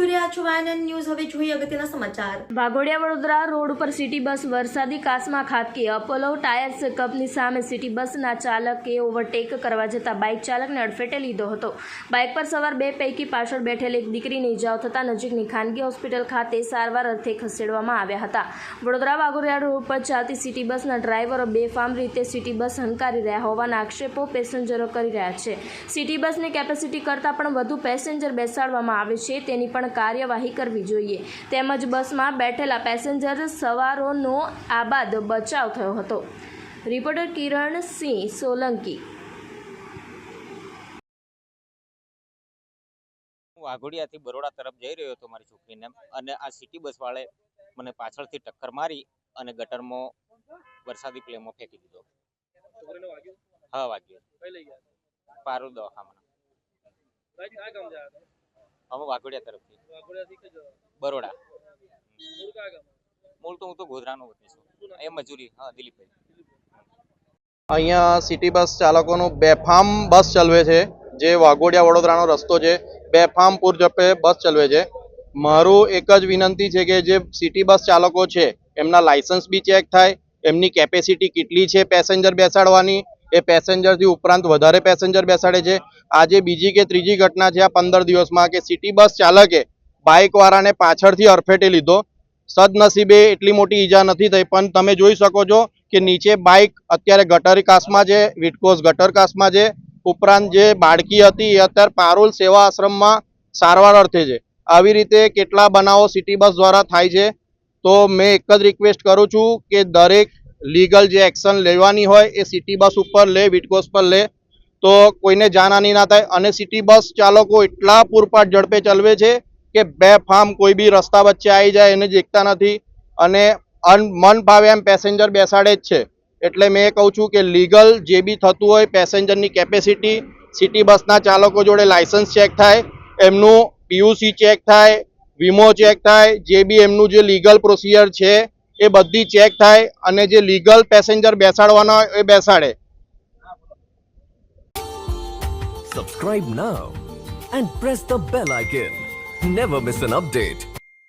જોઈ રહ્યા છો વાયએનએન ન્યૂઝ। હવે જોઈએ અગત્યના સમાચાર। વાઘોડિયા વડોદરા રોડ ઉપર સિટી બસ વરસાદી કાસમાં ખાબકી। અપોલો ટાયર્સ કંપની સામે સિટી બસના ચાલકે ઓવરટેક કરવા જતાં બાઇક ચાલકને અડફેટે લીધો હતો। બાઇક પર સવાર બે પૈકી પાછળ બેઠેલ એક દીકરીને ઇજાઓ થતાં નજીકની ખાનગી હોસ્પિટલ ખાતે સારવાર અર્થે ખસેડવામાં આવ્યા હતા। વડોદરા વાઘોડિયા રોડ ઉપર ચાલતી સિટી બસના ડ્રાઈવરો બેફામ રીતે સિટી બસ હંકારી રહ્યા હોવાના આક્ષેપો પેસેન્જરો કરી રહ્યા છે। સિટી બસની કેપેસિટી કરતાં પણ વધુ પેસેન્જર બેસાડવામાં આવે છે, તેની પણ કાર્યવાહી કરવી જોઈએ। તેમજ બસમાં બેઠેલા પેસેન્જર સવારોનો આબાદ બચાવ થયો હતો। રિપોર્ટર કિરણ સિંહ સોલંકી। વાઘોડિયાથી બરોડા તરફ જઈ રહ્યો હતો મારી છોકરીને, અને આ સિટી બસ વાળે મને પાછળથી ટક્કર મારી અને ગટરમાં વરસાદી પ્લેમાં ફેંકી દીધો। હા, વાગ્યો। પારુલ દવાખાના। અમે વાઘોડિયા તરફથી બરોડા। મૂળ તો હું તો ગોધરાનો વતની છું, એ મજૂરી। હા, દિલીપભાઈ। અહીંયા સિટી બસ ચાલકોનું બેફામ બસ ચલાવે છે, જે વાઘોડિયા વડોદરાનો રસ્તો છે, બેફામ પૂરઝડપે બસ ચલાવે છે। મારું એક જ વિનંતી છે કે જે સિટી બસ ચાલકો છે એમના લાયસન્સ બી ચેક થાય, એમની કેપેસિટી કેટલી છે પેસેન્જર બેસાડવાની, એ પેસેન્જરથી ઉપરાંત વધારે પેસેન્જર બેસાડે છે। આજે બીજી કે ત્રીજી ઘટના છે આ 15 દિવસમાં કે સિટી બસ ચાલકે બાઇકવાળાને પાછળથી અડફેટે લીધો। સદનસીબે એટલી મોટી ઈજા નથી થઈ, પણ તમે જોઈ શકો છો કે નીચે બાઇક અત્યારે ગટર કાસમાં છે, વિટકોસ ગટર કાસમાં છે। ઉપરાંત જે બાળકી હતી એ અત્યારે પારુલ સેવા આશ્રમમાં સારવાર અર્થે છે। આવી રીતે કેટલા બનાવો સિટી બસ દ્વારા થાય છે। તો મેં એક જ રિક્વેસ્ટ કરું છું કે દરેક લીગલ જે એક્શન લેવાની હોય એ સિટી બસ ઉપર લે, વિટકોસ પર લે, તો કોઈને જાનહાની ના થાય। અને સિટી બસ ચાલકો એટલા પૂરપાટ ઝડપે ચલાવે છે કે બેફામ કોઈ બી રસ્તા વચ્ચે આવી જાય એને દેખતા નથી, અને મન ભાવે એમ પેસેન્જર બેસાડે જ છે। એટલે મેં કહું છું કે લીગલ જે બી થતું હોય, પેસેન્જરની કેપેસિટી, સિટી બસના ચાલકો જોડે લાયસન્સ ચેક થાય, એમનું પીયુસી ચેક થાય, વીમો ચેક થાય, જે બી એમનું જે લીગલ પ્રોસિજર છે એ બધી ચેક થાય, અને જે લીગલ પેસેન્જર બેસાડવાના હોય એ બેસાડે। Subscribe now and press the bell icon. Never miss an update.